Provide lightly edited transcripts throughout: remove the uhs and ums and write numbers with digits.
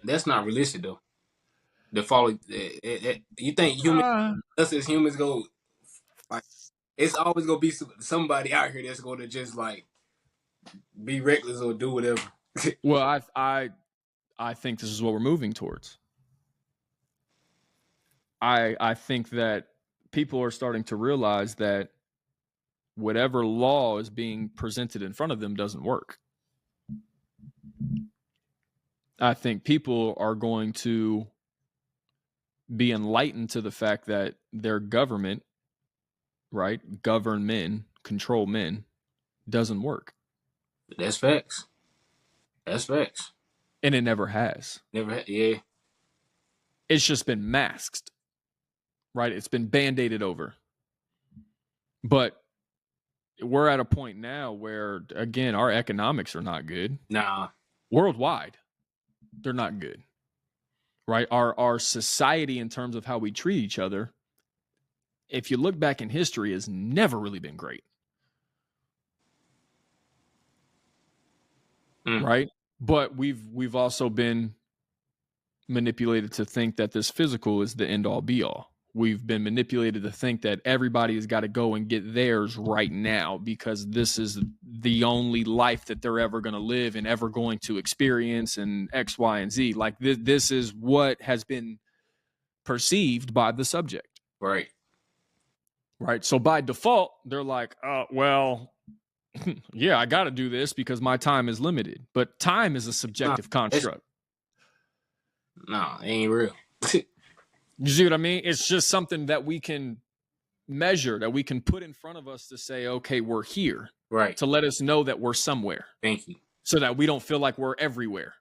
That's not realistic though. The follow. You think Uh, us as humans go like it's always gonna be somebody out here that's gonna just like be reckless or do whatever. well, I think this is what we're moving towards. I think that people are starting to realize that whatever law is being presented in front of them doesn't work. I think people are going to be enlightened to the fact that their government, right, govern men, control men, doesn't work. That's facts. That's facts. And it never has. Yeah. It's just been masked, right? It's been band-aided over. But we're at a point now where, again, our economics are not good. Nah. Worldwide, they're not good, right? Our society, in terms of how we treat each other, if you look back in history, has never really been great. Right? But we've also been manipulated to think that this physical is the end all be all. We've been manipulated to think that everybody has got to go and get theirs right now because this is the only life that they're ever going to live and ever going to experience, and X, Y, and Z. Like this is what has been perceived by the subject. Right. Right. So by default, they're like, well, yeah, I got to do this because my time is limited. But time is a subjective construct. No, it ain't real. You see what I mean? It's just something that we can measure, that we can put in front of us to say, okay, we're here. Right. To let us know that we're somewhere. Thank you. So that we don't feel like we're everywhere.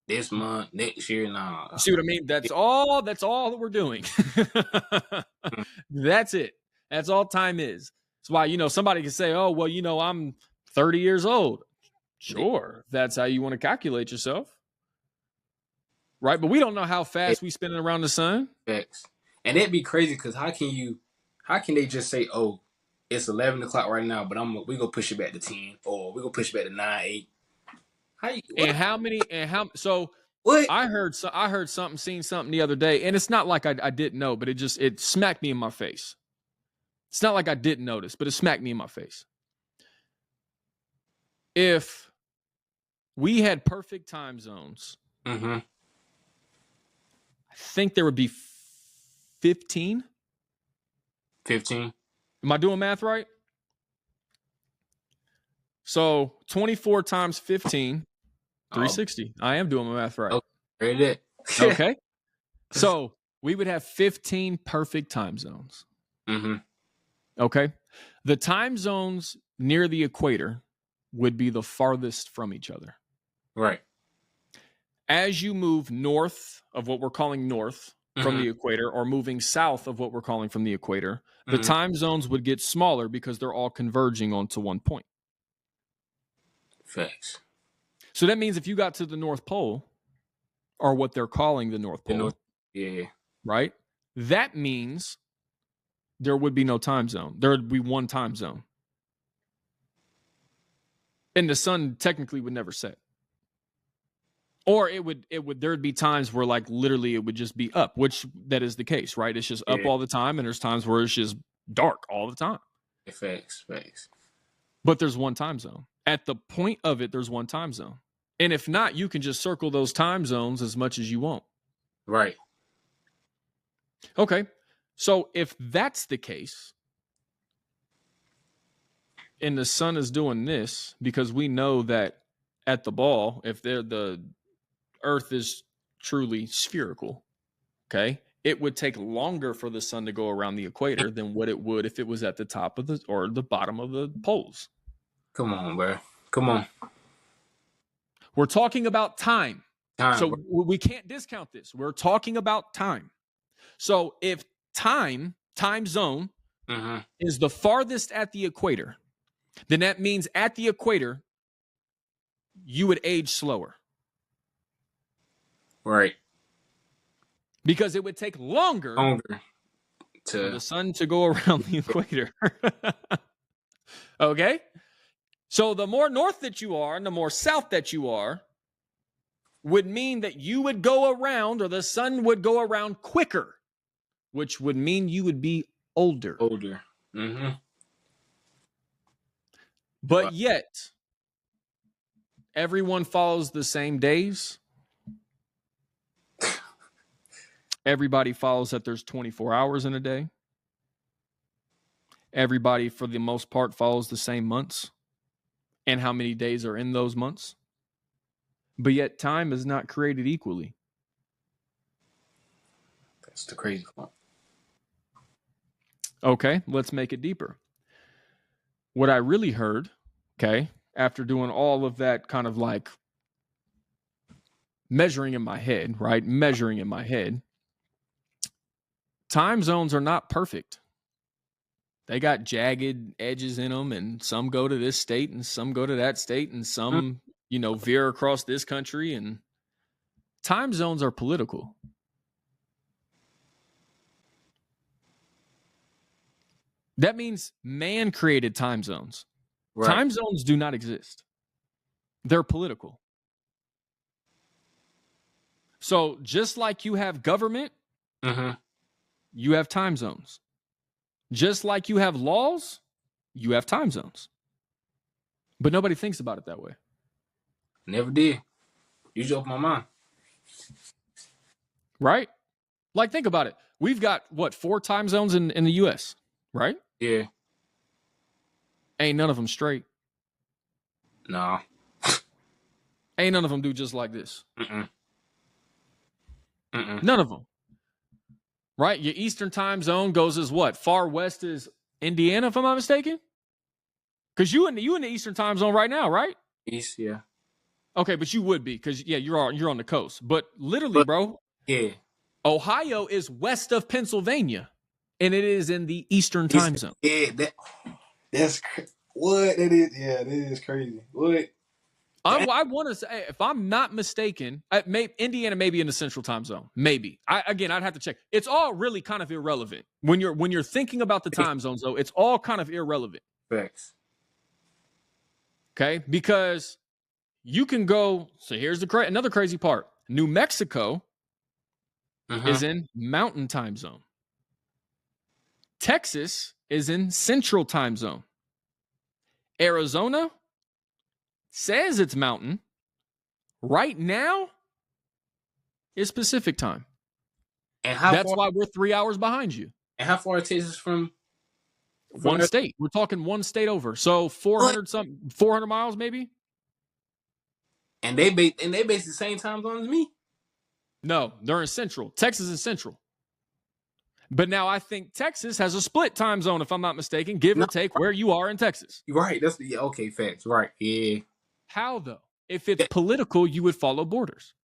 This month, next year, nah. See what I mean? That's all that we're doing. That's it. That's all time is. That's why, somebody can say, oh, well, I'm 30 years old. Sure. That's how you want to calculate yourself. Right, but we don't know how fast we spinning around the sun. Facts. And that'd be crazy because how can they just say, oh, it's 11 o'clock right now, but we gonna push it back to 10, or we gonna push it back to 9, 8. So what? I heard something, seen something the other day, and it's not like I didn't know, but it smacked me in my face. It's not like I didn't notice, but it smacked me in my face. If we had perfect time zones, I think there would be 15. 15. Am I doing math right? So 24 times 15, 360. I am doing my math right. Okay. Okay. So we would have 15 perfect time zones. Okay. The time zones near the equator would be the farthest from each other. Right. As you move north of what we're calling north from the equator, or moving south of what we're calling from the equator, the time zones would get smaller because they're all converging onto one point. Facts. So that means if you got to the North Pole, or what they're calling the North Pole, right? That means there would be no time zone. There would be one time zone. And the sun technically would never set. Or there'd be times where like literally it would just be up, which that is the case, right? It's just up all the time, and there's times where it's just dark all the time. Facts. But there's one time zone. At the point of it, there's one time zone. And if not, you can just circle those time zones as much as you want. Right. Okay. So if that's the case, and the sun is doing this, because we know that at the ball, if the Earth is truly spherical, okay, it would take longer for the sun to go around the equator than what it would if it was at the top of the bottom of the poles. Come on, bro. Come on. We're talking about time. So we can't discount this. We're talking about time. So if time zone is the farthest at the equator, then that means at the equator, you would age slower. Right. Because it would take longer for the sun to go around the equator. Okay? So the more north that you are and the more south that you are, would mean that you would go around, or the sun would go around quicker, which would mean you would be older. Older. Mm-hmm. But yet, everyone follows the same days. Everybody follows that there's 24 hours in a day. Everybody, for the most part, follows the same months and how many days are in those months. But yet, time is not created equally. That's the crazy part. Okay, let's make it deeper. What I really heard, okay, after doing all of that kind of like measuring in my head, right? Measuring in my head. Time zones are not perfect. They got jagged edges in them, and some go to this state and some go to that state, and some, veer across this country. And time zones are political. That means man created time zones. Right. Time zones do not exist. They're political. So just like you have government, you have time zones. Just like you have laws, you have time zones. But nobody thinks about it that way. Never did. You just opened my mind. Right? Like, think about it. We've got, 4 time zones in the U.S., right? Yeah. Ain't none of them straight. No. Ain't none of them do just like this. None of them. Right? Your Eastern time zone goes as what? Far west is Indiana, if I'm not mistaken? Because you in the Eastern time zone right now, right? East, yeah. Okay, but you would be, because, you're on the coast. But literally, bro. Yeah. Ohio is west of Pennsylvania, and it is in the Eastern time zone. Yeah, that's what that is. Yeah, that is crazy. What? I want to say, if I'm not mistaken, Indiana may be in the Central time zone. Maybe. I'd have to check. It's all really kind of irrelevant when you're thinking about the time zones, though. It's all kind of irrelevant. Facts. Okay, because you can go. So here's another crazy part. New Mexico is in Mountain time zone. Texas is in Central time zone. Arizona says it's Mountain. Right now is Pacific time. And that's why we're 3 hours behind you. And how far is Texas from one state? We're talking one state over. So 400 miles maybe. And they base the same time zone as me? No, they're in Central. Texas is Central. But now I think Texas has a split time zone, if I'm not mistaken, give or take where you are in Texas. Right. That's okay, facts. Right. Yeah. How though? If it's political, you would follow borders.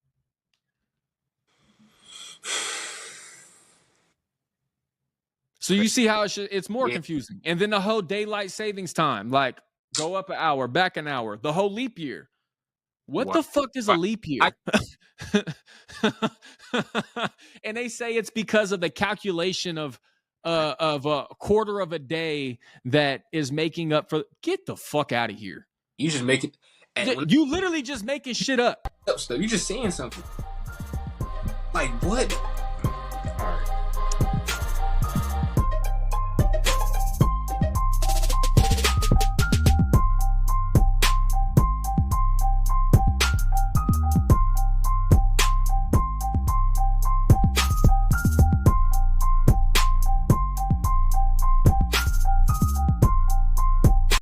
So you see how it's more confusing. And then the whole daylight savings time, like go up an hour, back an hour, the whole leap year. What the fuck is a leap year? And they say it's because of the calculation of a quarter of a day that is making up for. Get the fuck out of here. You just make it. You literally just making shit up. You just saying something. Like what?